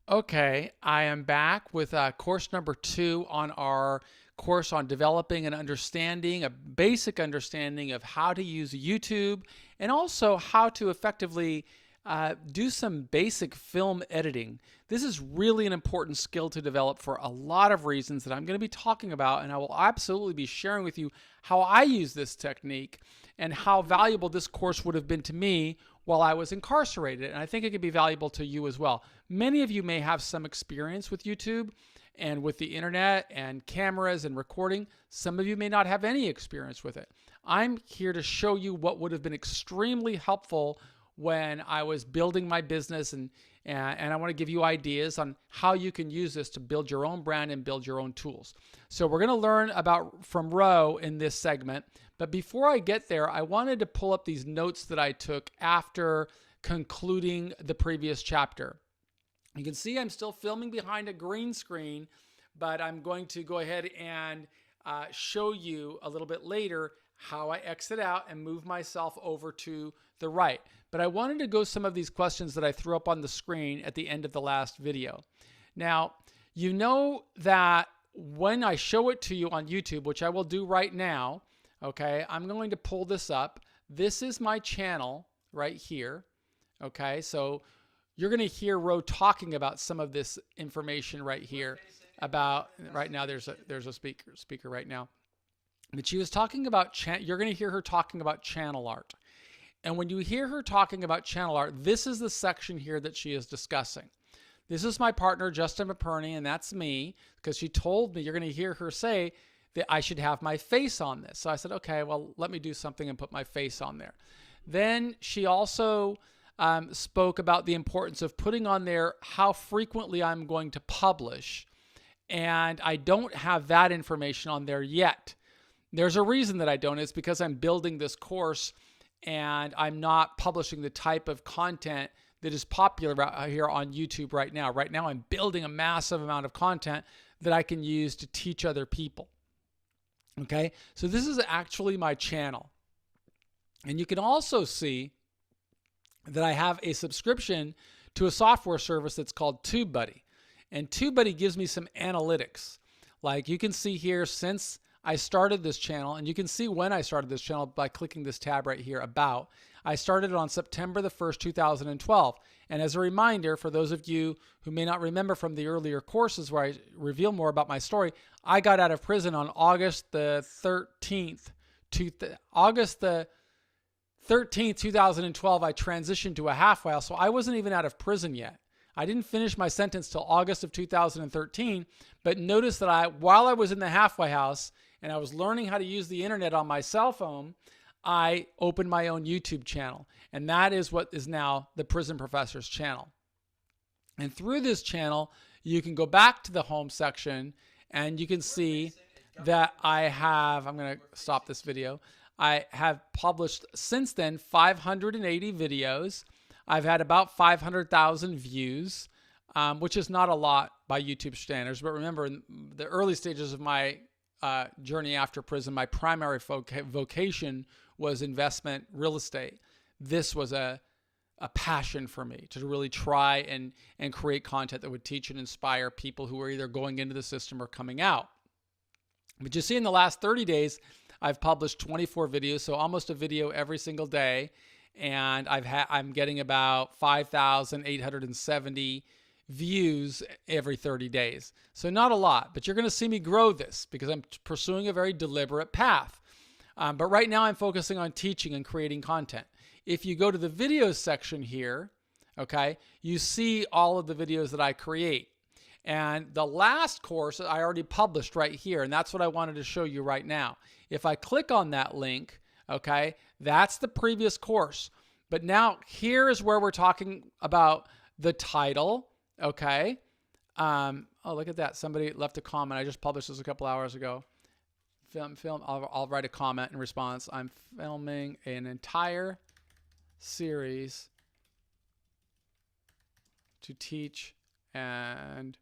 Okay, I am back with course number 2 on our course on developing an understanding, a basic understanding of how to use YouTube and also how to effectively do some basic film editing. This is really an important skill to develop for a lot of reasons that I'm going to be talking about, and I will absolutely be sharing with you how I use this technique and how valuable this course would have been to me while I was incarcerated. And I think it could be valuable to you as well. Many of you may have some experience with YouTube and with the internet and cameras and recording. Some of you may not have any experience with it. I'm here to show you what would have been extremely helpful when I was building my business, and I want to give you ideas on how you can use this to build your own brand and build your own tools. So we're going to learn about from Ro in this segment. But before I get there, I wanted to pull up these notes that I took after concluding the previous chapter. You can see I'm still filming behind a green screen, but I'm going to go ahead and show you a little bit later how I exit out and move myself over to the right. But I wanted to go some of these questions that I threw up on the screen at the end of the last video. Now, you know that when I show it to you on YouTube, which I will do right now, okay, I'm going to pull this up. This is my channel right here, okay? So you're going to hear Ro talking about some of this information right here about, right now there's a speaker right now. But she was talking about, you're going to hear her talking about channel art. And when you hear her talking about channel art, this is the section here that she is discussing. This is my partner, Justin McPerney, and that's me, because she told me, you're going to hear her say that I should have my face on this. So I said, okay, well, let me do something and put my face on there. Then she also spoke about the importance of putting on there how frequently I'm going to publish. And I don't have that information on there yet. There's a reason that I don't. It's because I'm building this course and I'm not publishing the type of content that is popular out here on YouTube right now. Right now, I'm building a massive amount of content that I can use to teach other people. Okay, so this is actually my channel. And you can also see that I have a subscription to a software service that's called TubeBuddy. And TubeBuddy gives me some analytics. Like you can see here, since I started this channel, and you can see when I started this channel by clicking this tab right here, About. I started it on September the 1st, 2012. And as a reminder, for those of you who may not remember from the earlier courses where I reveal more about my story, I got out of prison on August the 13th. August the 13th, 2012, I transitioned to a halfway house, so I wasn't even out of prison yet. I didn't finish my sentence till August of 2013, but notice that while I was in the halfway house and I was learning how to use the internet on my cell phone, I opened my own YouTube channel, and that is what is now the Prison Professor's channel. And through this channel, you can go back to the home section and you can see that I have, I'm going to stop this video. I have published since then 580 videos. I've had about 500,000 views, which is not a lot by YouTube standards. But remember, in the early stages of my journey after prison, my primary vocation was investment real estate. This was a passion for me to really try and create content that would teach and inspire people who were either going into the system or coming out. But you see, in the last 30 days, I've published 24 videos, so almost a video every single day. And I'm getting about 5,870 views every 30 days. So not a lot, but you're going to see me grow this because I'm pursuing a very deliberate path. But right now I'm focusing on teaching and creating content. If you go to the videos section here, okay, you see all of the videos that I create. And the last course I already published right here, and that's what I wanted to show you right now. If I click on that link, okay, that's the previous course. But now here is where we're talking about the title, okay? Oh, look at that. Somebody left a comment. I just published this a couple hours ago. I'll write a comment in response. I'm filming an entire series to teach and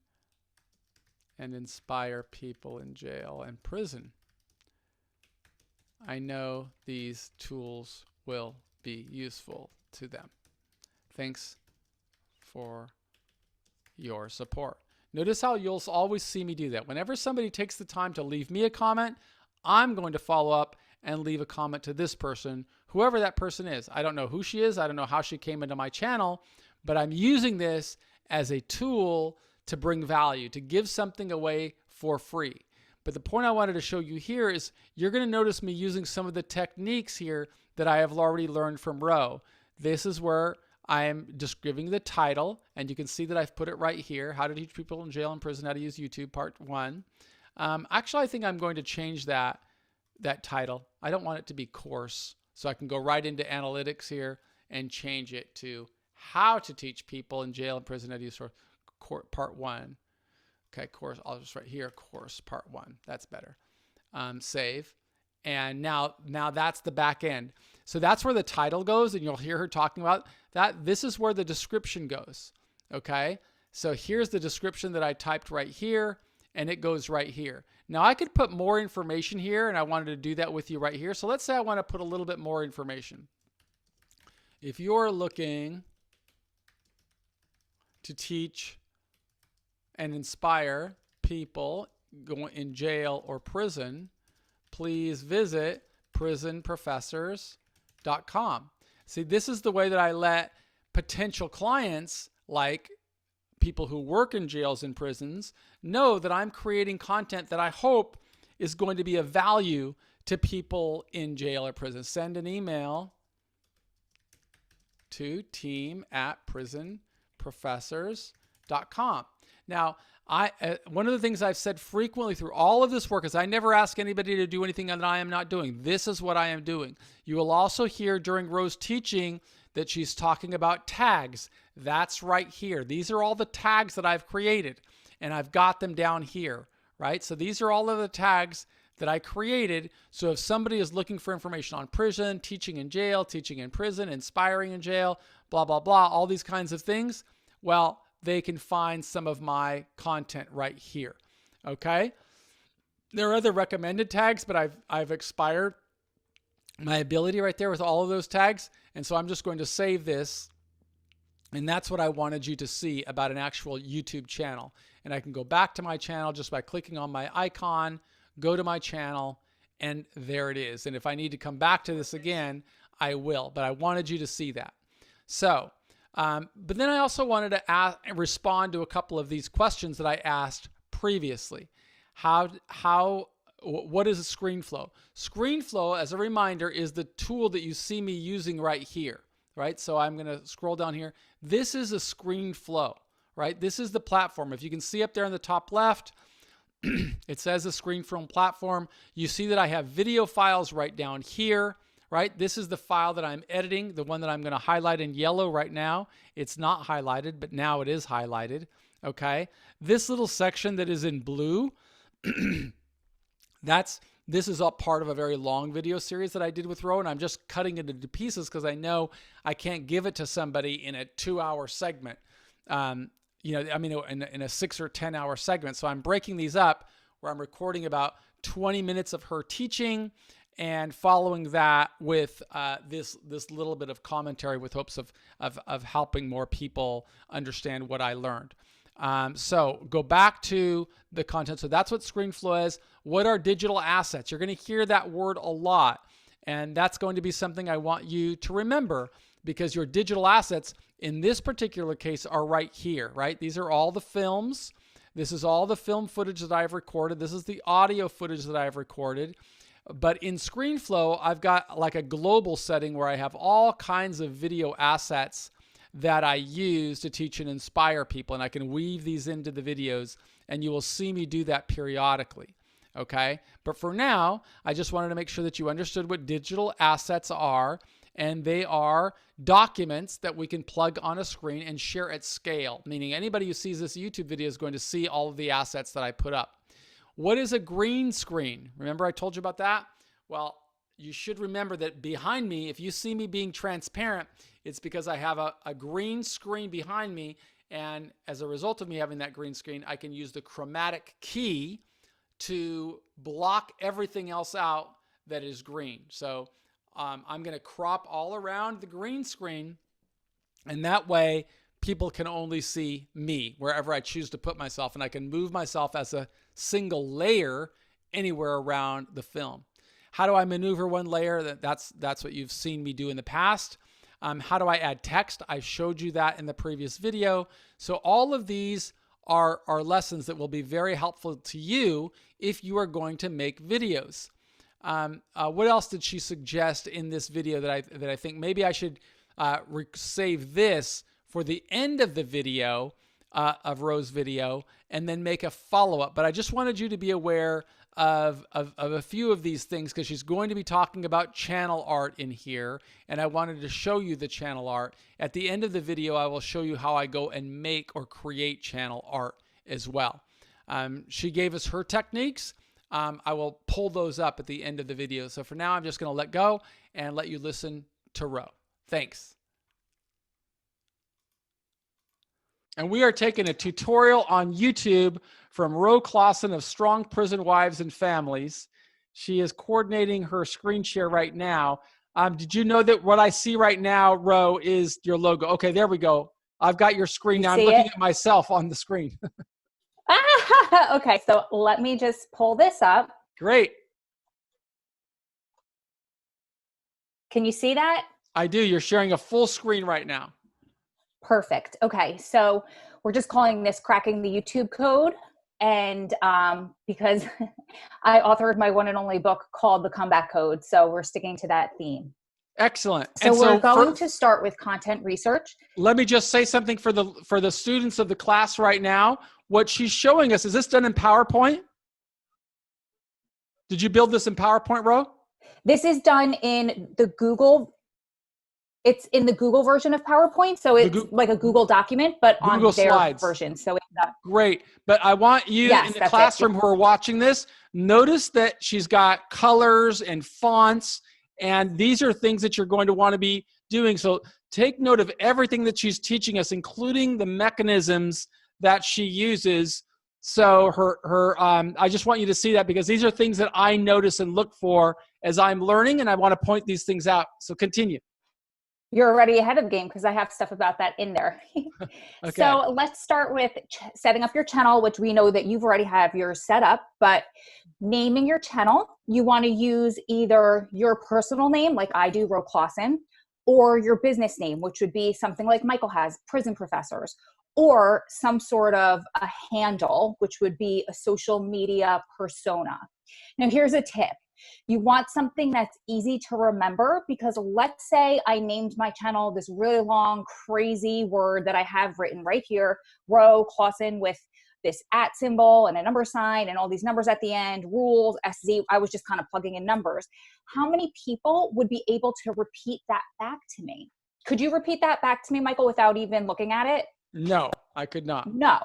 inspire people in jail and prison. I know these tools will be useful to them. Thanks for your support. Notice how you'll always see me do that. Whenever somebody takes the time to leave me a comment, I'm going to follow up and leave a comment to this person, whoever that person is. I don't know who she is. I don't know how she came into my channel, but I'm using this as a tool to bring value, to give something away for free. But the point I wanted to show you here is you're going to notice me using some of the techniques here that I have already learned from Ro. This is where I am just giving the title, and you can see that I've put it right here, How to Teach People in Jail and Prison How to Use YouTube, Part 1. Actually, I think I'm going to change that title. I don't want it to be course, so I can go right into analytics here and change it to How to Teach People in Jail and Prison How to Use Part 1. Okay, course, I'll just write here, course, Part 1. That's better. Save. And now that's the back end. So that's where the title goes, and you'll hear her talking about that. This is where the description goes, okay? So here's the description that I typed right here, and it goes right here. Now I could put more information here, and I wanted to do that with you right here. So let's say I want to put a little bit more information. If you're looking to teach and inspire people going in jail or prison, please visit prisonprofessors.com. See, this is the way that I let potential clients, like people who work in jails and prisons, know that I'm creating content that I hope is going to be of value to people in jail or prison. Send an email to team@prisonprofessors.com. Now, one of the things I've said frequently through all of this work is I never ask anybody to do anything that I am not doing. This is what I am doing. You will also hear during Ro's teaching that she's talking about tags. That's right here. These are all the tags that I've created, and I've got them down here, right? So these are all of the tags that I created. So if somebody is looking for information on prison, teaching in jail, teaching in prison, inspiring in jail, blah, blah, blah, all these kinds of things, well, they can find some of my content right here, okay? There are other recommended tags, but I've expired my ability right there with all of those tags, and so I'm just going to save this, and that's what I wanted you to see about an actual YouTube channel. And I can go back to my channel just by clicking on my icon, go to my channel, and there it is. And if I need to come back to this again, I will, but I wanted you to see that. So, but then I also wanted to respond to a couple of these questions that I asked previously. What is a ScreenFlow? ScreenFlow, as a reminder, is the tool that you see me using right here, right? So I'm going to scroll down here. This is a ScreenFlow, right? This is the platform. If you can see up there in the top left, it says a ScreenFlow platform. You see that I have video files right down here, right? This is the file that I'm editing, the one that I'm going to highlight in yellow right now. It's not highlighted, but now it is highlighted, okay? This little section that is in blue, this is all part of a very long video series that I did with Ro, and I'm just cutting it into pieces because I know I can't give it to somebody in a 2-hour segment, in a 6 or 10 hour segment. So I'm breaking these up where I'm recording about 20 minutes of her teaching and following that with this little bit of commentary with hopes of helping more people understand what I learned. So go back to the content. So that's what ScreenFlow is. What are digital assets? You're going to hear that word a lot, and that's going to be something I want you to remember, because your digital assets in this particular case are right here, right? These are all the films. This is all the film footage that I've recorded. This is the audio footage that I've recorded. But in ScreenFlow, I've got like a global setting where I have all kinds of video assets that I use to teach and inspire people, and I can weave these into the videos, and you will see me do that periodically, okay? But for now, I just wanted to make sure that you understood what digital assets are, and they are documents that we can plug on a screen and share at scale, meaning anybody who sees this YouTube video is going to see all of the assets that I put up. What is a green screen? Remember I told you about that? Well, you should remember that behind me, if you see me being transparent, it's because I have a green screen behind me, and as a result of me having that green screen, I can use the Chromatic Key to block everything else out that is green. So I'm going to crop all around the green screen, and that way people can only see me wherever I choose to put myself, and I can move myself as a single layer anywhere around the film. How do I maneuver one layer? That's what you've seen me do in the past. How do I add text? I showed you that in the previous video. So all of these are lessons that will be very helpful to you if you are going to make videos. What else did she suggest in this video that I think maybe I should save this for the end of the video, of Ro's video, and then make a follow-up? But I just wanted you to be aware of a few of these things, because she's going to be talking about channel art in here, and I wanted to show you the channel art. At the end of the video, I will show you how I go and make or create channel art as well. She gave us her techniques. I will pull those up at the end of the video. So for now, I'm just going to let go and let you listen to Ro. Thanks. And we are taking a tutorial on YouTube from Ro Clausen of Strong Prison Wives and Families. She is coordinating her screen share right now. Did you know that what I see right now, Ro, is your logo? Okay, there we go. I've got your screen now. I'm looking at myself on the screen. Okay, so let me just pull this up. Great. Can you see that? I do. You're sharing a full screen right now. Perfect. Okay, so we're just calling this Cracking the YouTube Code. And because I authored my one and only book called The Comeback Code, so we're sticking to that theme. Excellent. So we're going to start with content research. Let me just say something for the students of the class right now. What she's showing us, is this done in PowerPoint? Did you build this in PowerPoint, Ro? This is done in the Google. It's in the Google version of PowerPoint, so it's like a Google document, but Google on their slides version. So it's great. But I want you in the classroom who are watching this, notice that she's got colors and fonts, and these are things that you're going to want to be doing. So take note of everything that she's teaching us, including the mechanisms that she uses. So I just want you to see that, because these are things that I notice and look for as I'm learning, and I want to point these things out. So continue. You're already ahead of the game because I have stuff about that in there. Okay. So let's start with setting up your channel, which we know that you've already have yours set up, but naming your channel, you want to use either your personal name, like I do, Ro Clausen, or your business name, which would be something like Michael has, Prison Professors, or some sort of a handle, which would be a social media persona. Now, here's a tip. You want something that's easy to remember, because let's say I named my channel this really long, crazy word that I have written right here, Ro Clausen, with this @ symbol and a number sign and all these numbers at the end, rules, SZ. I was just kind of plugging in numbers. How many people would be able to repeat that back to me? Could you repeat that back to me, Michael, without even looking at it? No, I could not. No.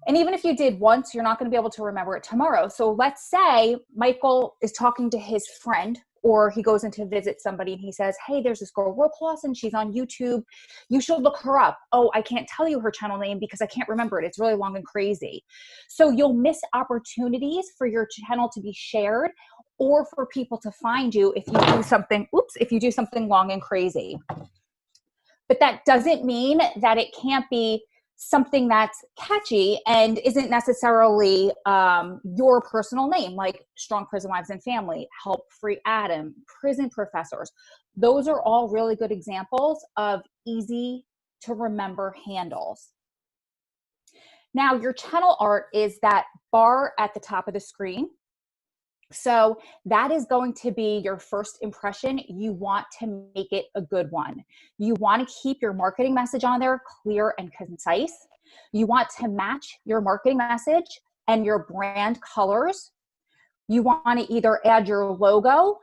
And even if you did once, you're not going to be able to remember it tomorrow. So let's say Michael is talking to his friend, or he goes in to visit somebody and he says, hey, there's this girl, Ro Clausen, she's on YouTube. You should look her up. Oh, I can't tell you her channel name because I can't remember it. It's really long and crazy. So you'll miss opportunities for your channel to be shared, or for people to find you if you do something long and crazy. But that doesn't mean that it can't be something that's catchy and isn't necessarily your personal name, like Strong Prison Wives and Family, Help Free Adam, Prison Professors. Those are all really good examples of easy to remember handles. Now, your channel art is that bar at the top of the screen. So that is going to be your first impression. You want to make it a good one. You want to keep your marketing message on there clear and concise. You want to match your marketing message and your brand colors. You want to either add your logo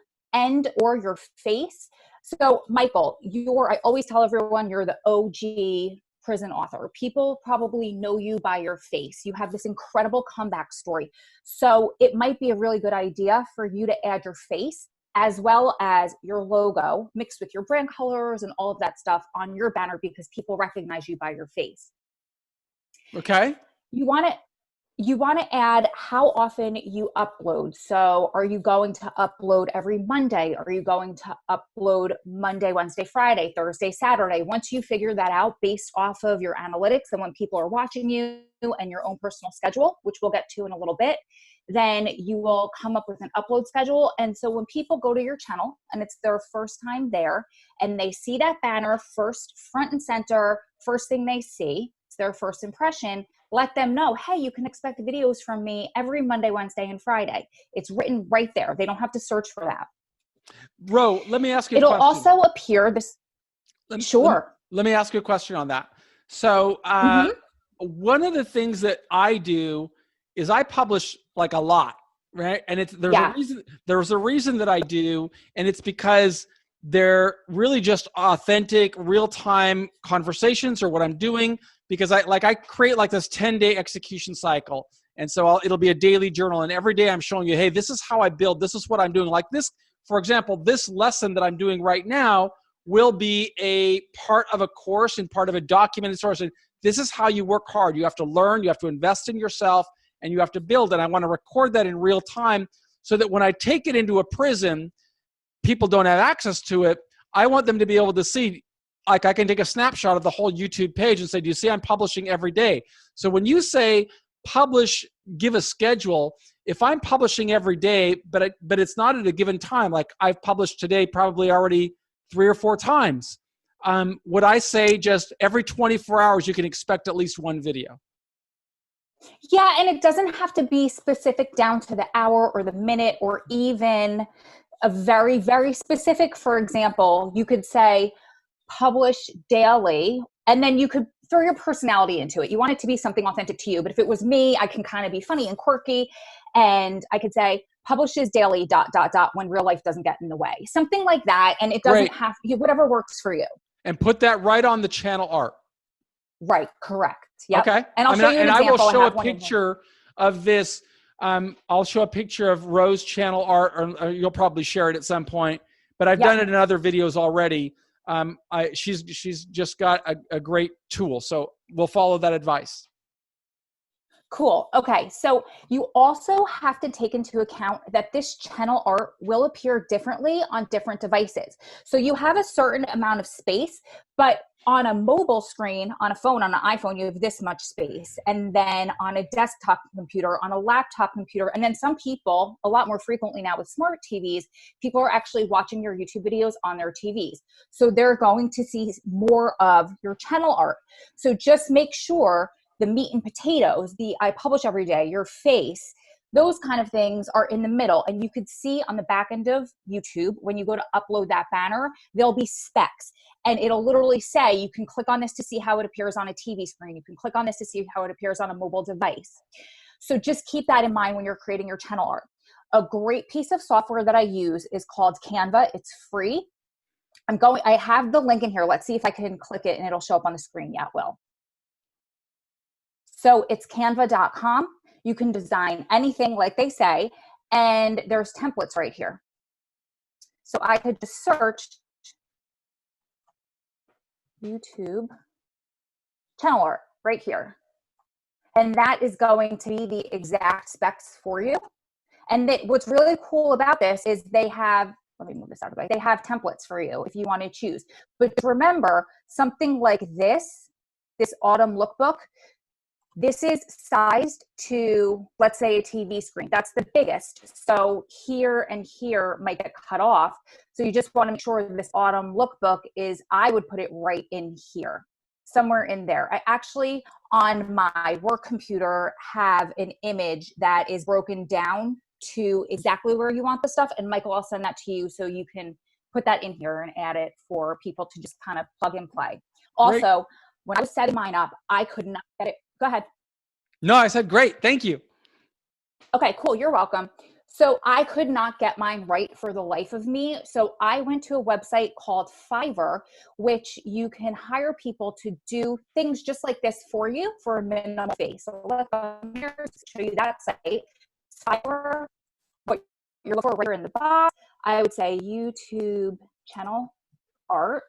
or your face. So Michael, I always tell everyone you're the OG prison author. People probably know you by your face. You have this incredible comeback story. So it might be a really good idea for you to add your face as well as your logo mixed with your brand colors and all of that stuff on your banner, because people recognize you by your face. Okay. You want You want to add how often you upload. So are you going to upload every Monday? Are you going to upload Monday, Wednesday, Friday, Thursday, Saturday? Once you figure that out based off of your analytics and when people are watching you and your own personal schedule, which we'll get to in a little bit, then you will come up with an upload schedule. And so when people go to your channel and it's their first time there and they see that banner first, front and center, first thing they see, it's their first impression, let them know, hey, you can expect videos from me every Monday, Wednesday, and Friday. It's written right there. They don't have to search for that. Ro, let me ask you a It'll question. also appear this. Sure. Let me ask you a question on that. So one of the things that I do is I publish like a lot, right? And there's a reason that I do, and it's because they're really just authentic, real-time conversations or what I'm doing, because I create like this 10-day execution cycle. And so it'll be a daily journal, and every day I'm showing you, hey, this is how I build, this is what I'm doing. Like this, for example, this lesson that I'm doing right now will be a part of a course and part of a documented source. And this is how you work hard. You have to learn, you have to invest in yourself, and you have to build. And I want to record that in real time so that when I take it into a prison, people don't have access to it. I want them to be able to see, like I can take a snapshot of the whole YouTube page and say, do you see I'm publishing every day? So when you say publish, give a schedule, if I'm publishing every day, but it's not at a given time, like I've published today probably already 3 or 4 times, would I say just every 24 hours you can expect at least one video? Yeah, and it doesn't have to be specific down to the hour or the minute or even a very, very specific. For example, you could say publish daily, and then you could throw your personality into it. You want it to be something authentic to you. But if it was me, I can kind of be funny and quirky, and I could say publishes daily ... when real life doesn't get in the way. Something like that, and it doesn't have to, whatever works for you. And put that right on the channel art. Right, correct. Yep. Okay. And I'll show you an example. I will show a picture of this. I'll show a picture of Ro's channel art, or you'll probably share it at some point. But I've done it in other videos already. She's just got a great tool. So we'll follow that advice. Cool. Okay. So you also have to take into account that this channel art will appear differently on different devices. So you have a certain amount of space, but on a mobile screen, on a phone, on an iPhone, you have this much space. And then on a desktop computer, on a laptop computer, and then some people, a lot more frequently now with smart TVs, people are actually watching your YouTube videos on their TVs. So they're going to see more of your channel art. So just make sure the meat and potatoes, the I publish every day, your face, those kind of things are in the middle. And you could see on the back end of YouTube, when you go to upload that banner, there'll be specs. And it'll literally say, you can click on this to see how it appears on a TV screen. You can click on this to see how it appears on a mobile device. So just keep that in mind when you're creating your channel art. A great piece of software that I use is called Canva. It's free. I have the link in here. Let's see if I can click it and it'll show up on the screen. Yeah, it will. So it's canva.com. You can design anything like they say, and there's templates right here. So I could just search YouTube channel art right here. And that is going to be the exact specs for you. And what's really cool about this is they have, let me move this out of the way, they have templates for you if you want to choose. But remember, something like this autumn lookbook, this is sized to, let's say, a TV screen. That's the biggest. So here and here might get cut off. So you just want to make sure this autumn lookbook I would put it right in here, somewhere in there. I actually, on my work computer, have an image that is broken down to exactly where you want the stuff. And Michael, I'll send that to you so you can put that in here and add it for people to just kind of plug and play. Also, when I was setting mine up, I could not get it. Go ahead. No, I said great. Thank you. Okay, cool. You're welcome. So I could not get mine right for the life of me. So I went to a website called Fiverr, which you can hire people to do things just like this for you for a minimum fee. So let's show you that site. Fiverr, what you're looking for right here in the box, I would say YouTube channel art.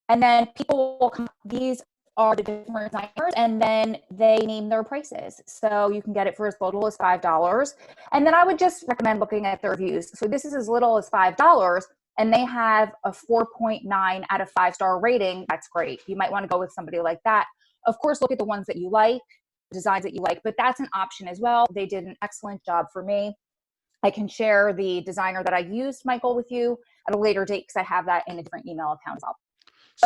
And then people will come, these are the different designers, and then they name their prices. So you can get it for as little as $5. And then I would just recommend looking at the reviews. So this is as little as $5, and they have a 4.9 out of 5-star rating. That's great. You might want to go with somebody like that. Of course, look at the ones that you like, designs that you like, but that's an option as well. They did an excellent job for me. I can share the designer that I used, Michael, with you at a later date because I have that in a different email account as well.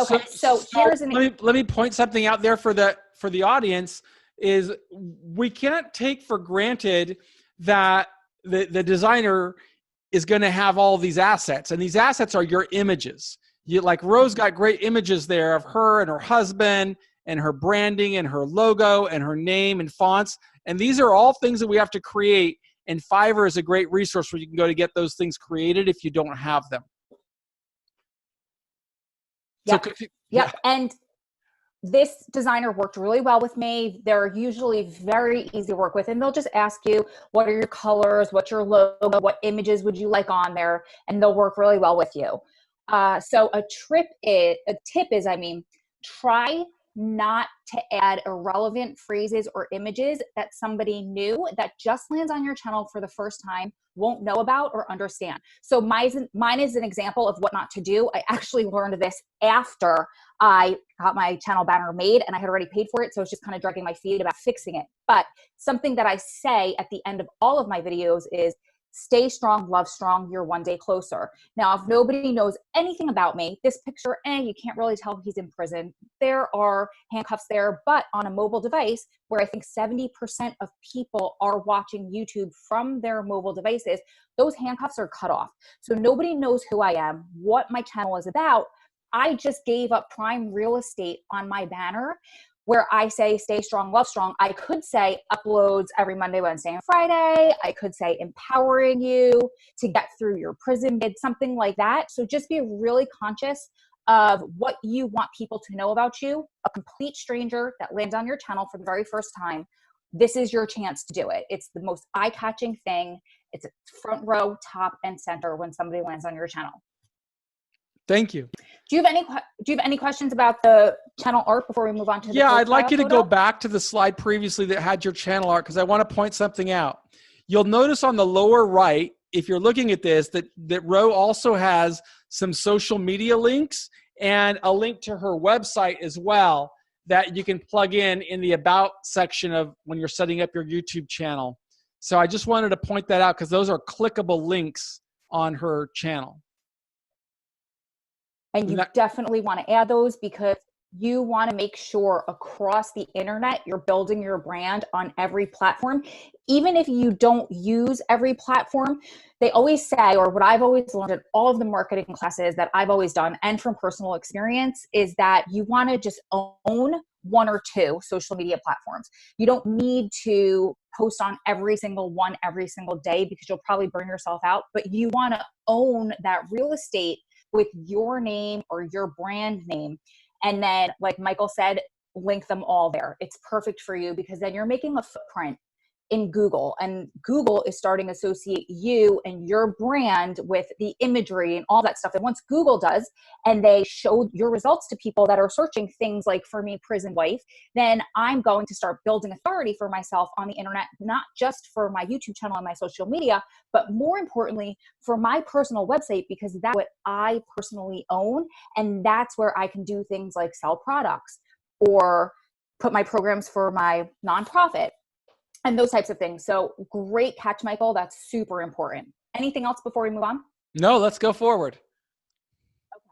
Okay, so here's let me point something out there for the audience. Is we can't take for granted that the designer is going to have all these assets, and these assets are your images. You, like Rose got great images there of her and her husband and her branding and her logo and her name and fonts, and these are all things that we have to create. And Fiverr is a great resource where you can go to get those things created if you don't have them. Yep. So yep. And this designer worked really well with me. They're usually very easy to work with, and they'll just ask you, what are your colors? What's your logo? What images would you like on there? And they'll work really well with you. So a tip is, try not to add irrelevant phrases or images that somebody new that just lands on your channel for the first time won't know about or understand. So mine is an example of what not to do. I actually learned this after I got my channel banner made, and I had already paid for it. So it's just kind of dragging my feet about fixing it. But something that I say at the end of all of my videos is, stay strong, love strong, you're one day closer. Now, if nobody knows anything about me, this picture, you can't really tell he's in prison. There are handcuffs there, but on a mobile device, where I think 70% of people are watching YouTube from their mobile devices, those handcuffs are cut off. So nobody knows who I am, what my channel is about. I just gave up prime real estate on my banner, where I say, stay strong, love strong. I could say uploads every Monday, Wednesday, and Friday. I could say empowering you to get through your prison bid, something like that. So just be really conscious of what you want people to know about you. A complete stranger that lands on your channel for the very first time, this is your chance to do it. It's the most eye-catching thing. It's front row, top, and center when somebody lands on your channel. Thank you. Do you have any questions about the channel art before we move on to the Yeah, I'd like you to photo? go back to the slide previously that had your channel art, because I want to point something out. You'll notice on the lower right, if you're looking at this, that Ro also has some social media links and a link to her website as well that you can plug in the About section of when you're setting up your YouTube channel. So I just wanted to point that out because those are clickable links on her channel. And you definitely want to add those because you want to make sure across the internet you're building your brand on every platform. Even if you don't use every platform, they always say, or what I've always learned in all of the marketing classes that I've always done and from personal experience, is that you want to just own one or two social media platforms. You don't need to post on every single one every single day because you'll probably burn yourself out, but you want to own that real estate with your name or your brand name. And then, like Michael said, link them all there. It's perfect for you because then you're making a footprint in Google, and Google is starting to associate you and your brand with the imagery and all that stuff. And once Google does, and they show your results to people that are searching things like, for me, prison wife, then I'm going to start building authority for myself on the internet, not just for my YouTube channel and my social media, but more importantly, for my personal website, because that's what I personally own. And that's where I can do things like sell products or put my programs for my nonprofit and those types of things. So great catch, Michael. That's super important. Anything else before we move on? No, let's go forward.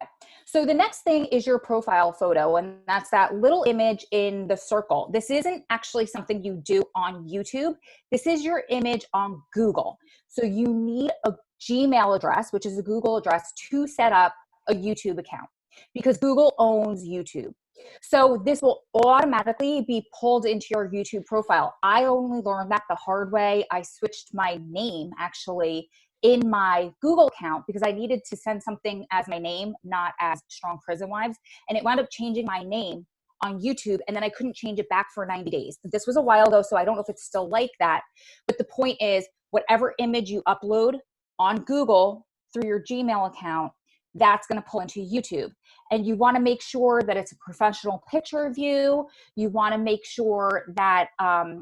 Okay. So the next thing is your profile photo, and that's that little image in the circle. This isn't actually something you do on YouTube. This is your image on Google. So you need a Gmail address, which is a Google address, to set up a YouTube account because Google owns YouTube. So this will automatically be pulled into your YouTube profile. I only learned that the hard way. I switched my name actually in my Google account because I needed to send something as my name, not as Strong Prison Wives. And it wound up changing my name on YouTube, and then I couldn't change it back for 90 days. This was a while ago, so I don't know if it's still like that. But the point is, whatever image you upload on Google through your Gmail account, that's going to pull into YouTube. And you want to make sure that it's a professional picture of you. You want to make sure that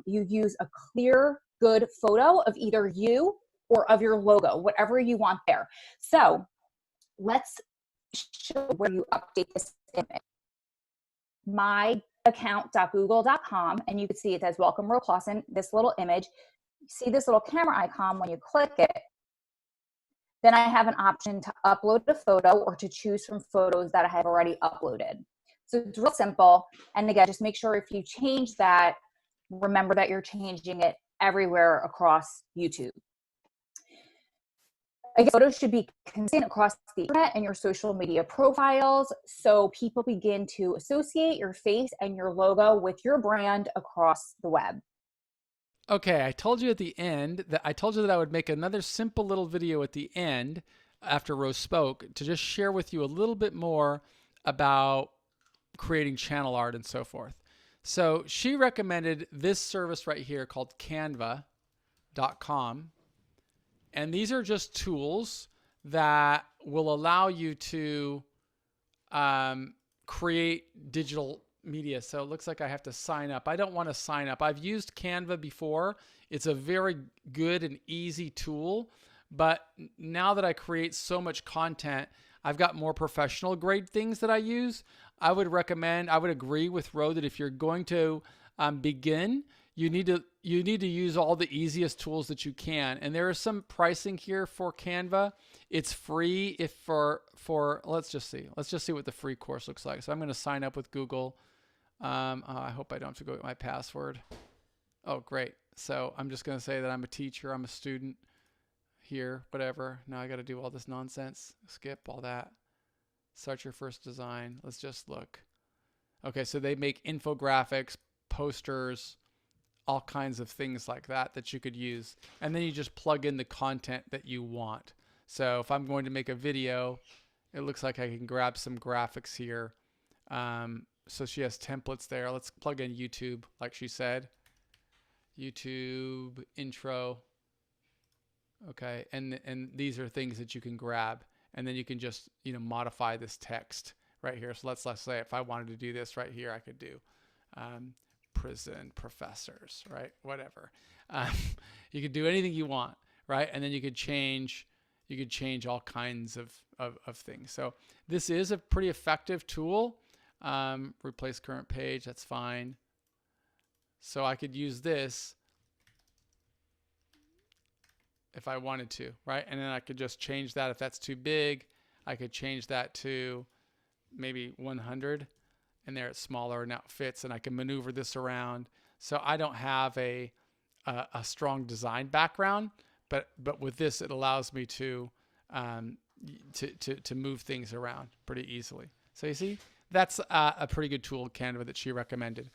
you use a clear, good photo of either you or of your logo, whatever you want there. So let's show where you update this image. myaccount.google.com, and you can see it says welcome Ro Clausen, this little image. You see this little camera icon. When you click it, then I have an option to upload a photo or to choose from photos that I have already uploaded. So it's real simple. And again, just make sure if you change that, remember that you're changing it everywhere across YouTube. Again, photos should be consistent across the internet and your social media profiles, so people begin to associate your face and your logo with your brand across the web. Okay, I told you at the end that I would make another simple little video at the end after Rose spoke to just share with you a little bit more about creating channel art and so forth. So she recommended this service right here called Canva.com. And these are just tools that will allow you to create digital media. So it looks like I have to sign up. I don't want to sign up. I've used Canva before. It's a very good and easy tool. But now that I create so much content, I've got more professional grade things that I use. I would agree with Ro that if you're going to begin, you need to use all the easiest tools that you can. And there is some pricing here for Canva. It's free if for let's just see what the free course looks like. So I'm going to sign up with Google. I hope I don't have to go with my password. Oh, great. So I'm just going to say that I'm a teacher, I'm a student here, whatever. Now I got to do all this nonsense. Skip all that. Start your first design. Let's just look. Okay, so they make infographics, posters, all kinds of things like that you could use. And then you just plug in the content that you want. So if I'm going to make a video, it looks like I can grab some graphics here. So she has templates there. Let's plug in YouTube, like she said. YouTube intro. Okay, and these are things that you can grab. And then you can just, modify this text right here. So let's say if I wanted to do this right here, I could do prison professors, right? Whatever. You could do anything you want, right? And then you could change all kinds of things. So this is a pretty effective tool. Replace current page, that's fine. So I could use this if I wanted to, right? And then I could just change that. If that's too big, I could change that to maybe 100. And there it's smaller and now it fits, and I can maneuver this around. So I don't have a strong design background, but with this it allows me to move things around pretty easily. So you see, that's a pretty good tool, Canva, that she recommended.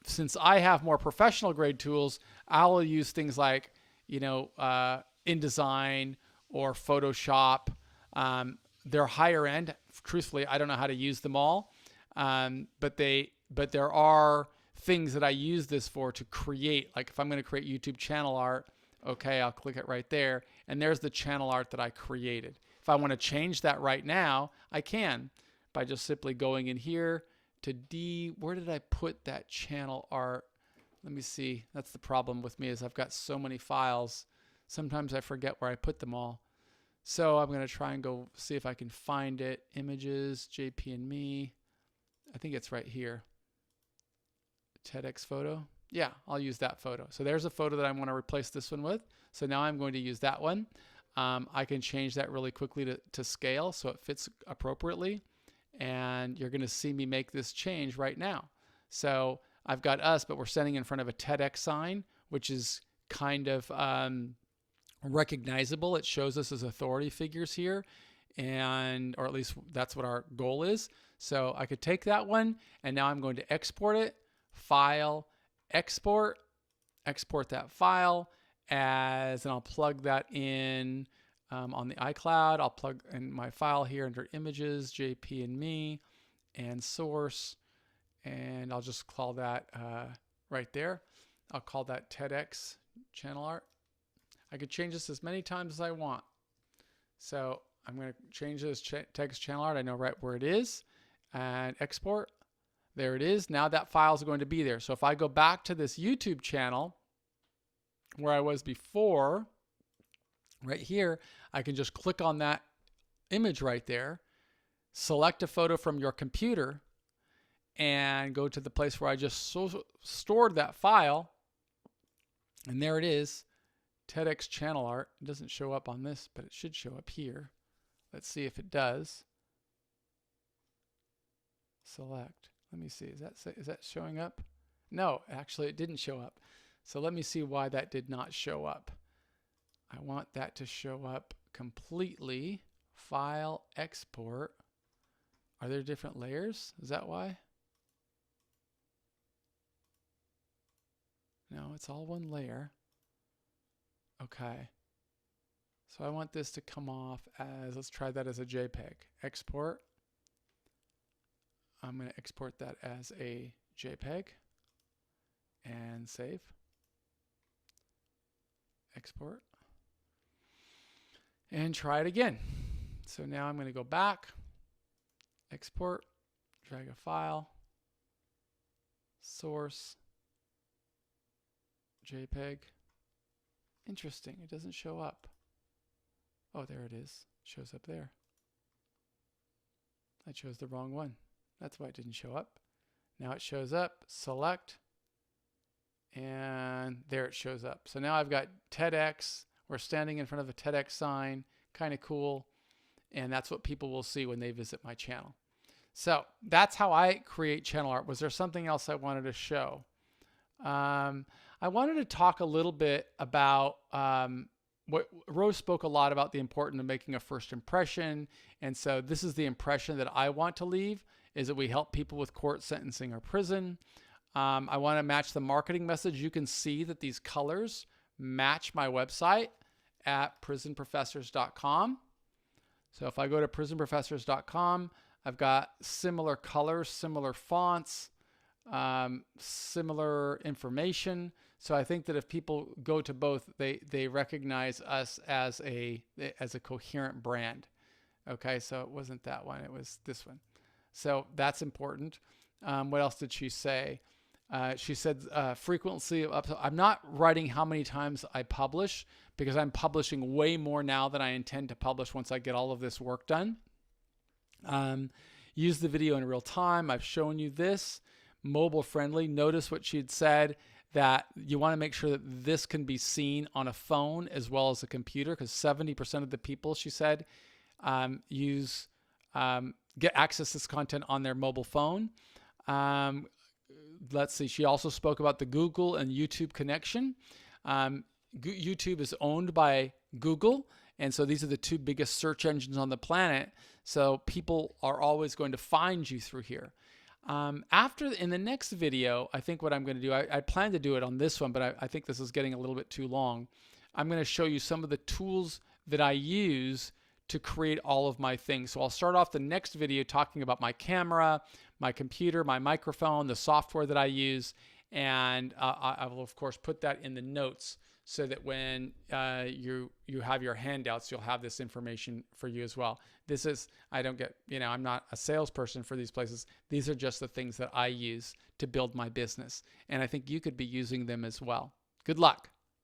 Since I have more professional grade tools, I will use things like InDesign or Photoshop. They're higher end. Truthfully, I don't know how to use them all, but there are things that I use this for to create. Like if I'm going to create YouTube channel art, okay, I'll click it right there, and there's the channel art that I created. If I want to change that right now, I can by just simply going in here to where did I put that channel art? Let me see. That's the problem with me, is I've got so many files. Sometimes I forget where I put them all. So I'm going to try and go see if I can find it. Images, JP and me. I think it's right here. TEDx photo. Yeah, I'll use that photo. So there's a photo that I want to replace this one with. So now I'm going to use that one. I can change that really quickly to scale so it fits appropriately. And you're going to see me make this change right now. So I've got us, but we're standing in front of a TEDx sign, which is kind of recognizable. It shows us as authority figures here, or at least that's what our goal is. So I could take that one, and now I'm going to export it, file, export that file and I'll plug that in on the iCloud. I'll plug in my file here under images, JP and me, and source, and I'll just call that right there. I'll call that TEDx channel art. I could change this as many times as I want. So I'm going to change this text channel art. I know right where it is, and export. There it is. Now that file is going to be there. So if I go back to this YouTube channel where I was before, right here, I can just click on that image right there, select a photo from your computer, and go to the place where I just stored that file. And there it is, TEDx channel art. It doesn't show up on this, but it should show up here. Let's see if it does. Select. Let me see. Is that showing up? No, actually it didn't show up. So let me see why that did not show up. I want that to show up completely. File, export. Are there different layers? Is that why? No, it's all one layer. Okay. So I want this to come off as, let's try that as a JPEG. Export. I'm going to export that as a JPEG and save. Export. And try it again. So now I'm going to go back, export, drag a file, source, JPEG. Interesting, it doesn't show up. Oh, there it is. Shows up there. I chose the wrong one. That's why it didn't show up. Now it shows up, select, and there it shows up. So now I've got TEDx. We're standing in front of a TEDx sign, kind of cool. And that's what people will see when they visit my channel. So that's how I create channel art. Was there something else I wanted to show? I wanted to talk a little bit about what Rose spoke a lot about, the importance of making a first impression. And so this is the impression that I want to leave, is that we help people with court, sentencing, or prison. I want to match the marketing message. You can see that these colors match my website at prisonprofessors.com. So if I go to prisonprofessors.com, I've got similar colors, similar fonts, similar information. So I think that if people go to both, they recognize us as a coherent brand. Okay, so it wasn't that one, it was this one. So that's important. What else did she say? She said frequency of upload. I'm not writing how many times I publish, because I'm publishing way more now than I intend to publish once I get all of this work done. Use the video in real time. I've shown you this. Mobile friendly. Notice what she had said, that you want to make sure that this can be seen on a phone as well as a computer, because 70% of the people, she said, get access to this content on their mobile phone. Let's see. She also spoke about the Google and YouTube connection. YouTube is owned by Google, and so these are the two biggest search engines on the planet. So people are always going to find you through here. In the next video, I think what I'm going to do, I plan to do it on this one, but I think this is getting a little bit too long. I'm going to show you some of the tools that I use to create all of my things. So I'll start off the next video talking about my camera, my computer, my microphone, the software that I use, and I will of course put that in the notes so that when you have your handouts, you'll have this information for you as well. This is, I'm not a salesperson for these places. These are just the things that I use to build my business. And I think you could be using them as well. Good luck.